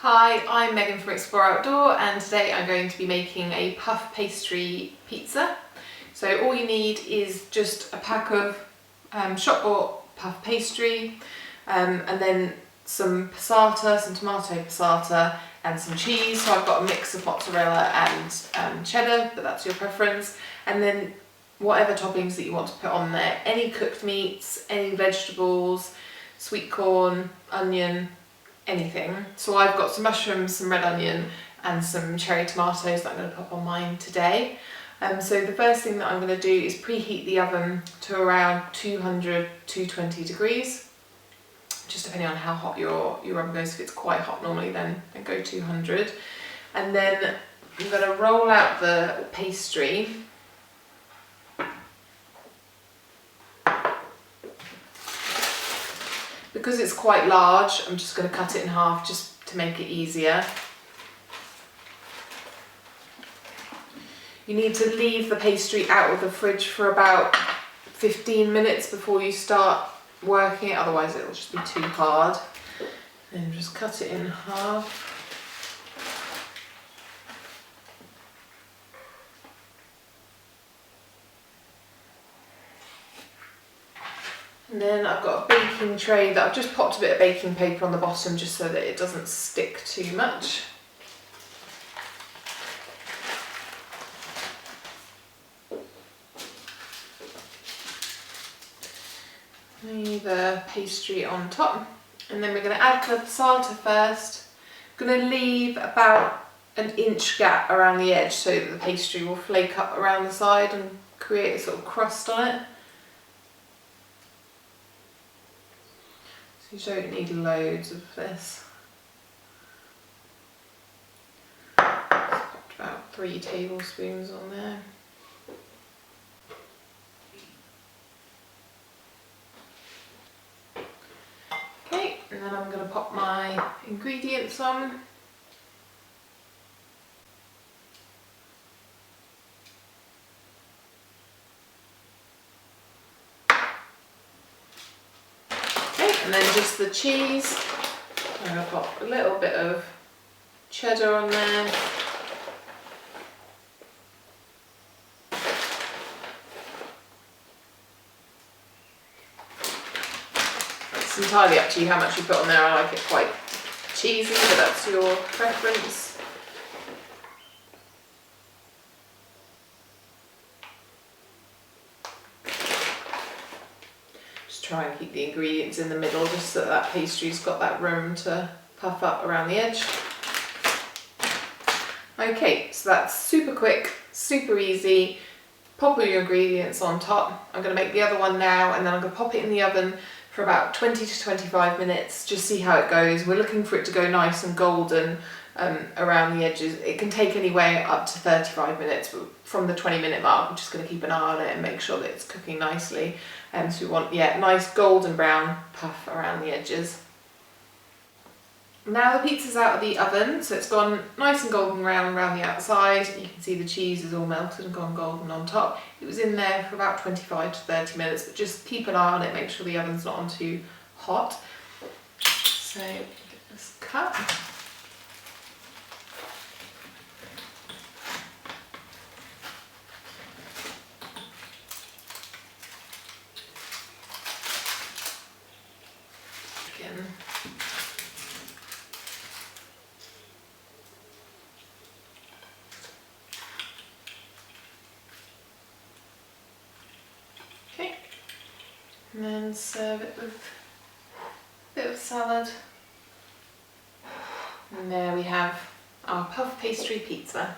Hi, I'm Megan from Explore Outdoor and today I'm going to be making a puff pastry pizza. So all you need is just a pack of shop bought puff pastry and then some passata, some tomato passata and some cheese. So I've got a mix of mozzarella and cheddar, but that's your preference. And then whatever toppings that you want to put on there, any cooked meats, any vegetables, sweet corn, onion, anything. So I've got some mushrooms, some red onion and some cherry tomatoes that I'm going to pop on mine today. So the first thing that I'm going to do is preheat the oven to around 200-220 degrees, just depending on how hot your oven goes. If it's quite hot normally, then go 200. And then I'm going to roll out the pastry. Because it's quite large, I'm just going to cut it in half just to make it easier. You need to leave the pastry out of the fridge for about 15 minutes before you start working it, otherwise it will just be too hard. And just cut it in half. And then I've got a baking tray that I've just popped a bit of baking paper on the bottom just so that it doesn't stick too much. Leave the pastry on top, and then we're going to add the passata first. I'm going to leave about an inch gap around the edge so that the pastry will flake up around the side and create a sort of crust on it. You don't need loads of this. Just popped about 3 tablespoons on there. Okay, and then I'm going to pop my ingredients on. And then just the cheese. I'm going to pop a little bit of cheddar on there. It's entirely up to you how much you put on there. I like it quite cheesy, but that's your preference. Try and keep the ingredients in the middle just so that pastry's got that room to puff up around the edge. Okay, so that's super quick, super easy. Pop all your ingredients on top. I'm going to make the other one now and then I'm going to pop it in the oven for about 20 to 25 minutes, just see how it goes. We're looking for it to go nice and golden around the edges. It can take anywhere up to 35 minutes, but from the 20-minute mark, I'm just going to keep an eye on it and make sure that it's cooking nicely. So we want, nice golden brown puff around the edges. Now the pizza's out of the oven, so it's gone nice and golden brown around the outside. You can see the cheese is all melted and gone golden on top. It was in there for about 25 to 30 minutes, but just keep an eye on it, make sure the oven's not on too hot. So get this cut. Again. Okay, and then serve it with a bit of salad. And there we have our puff pastry pizza.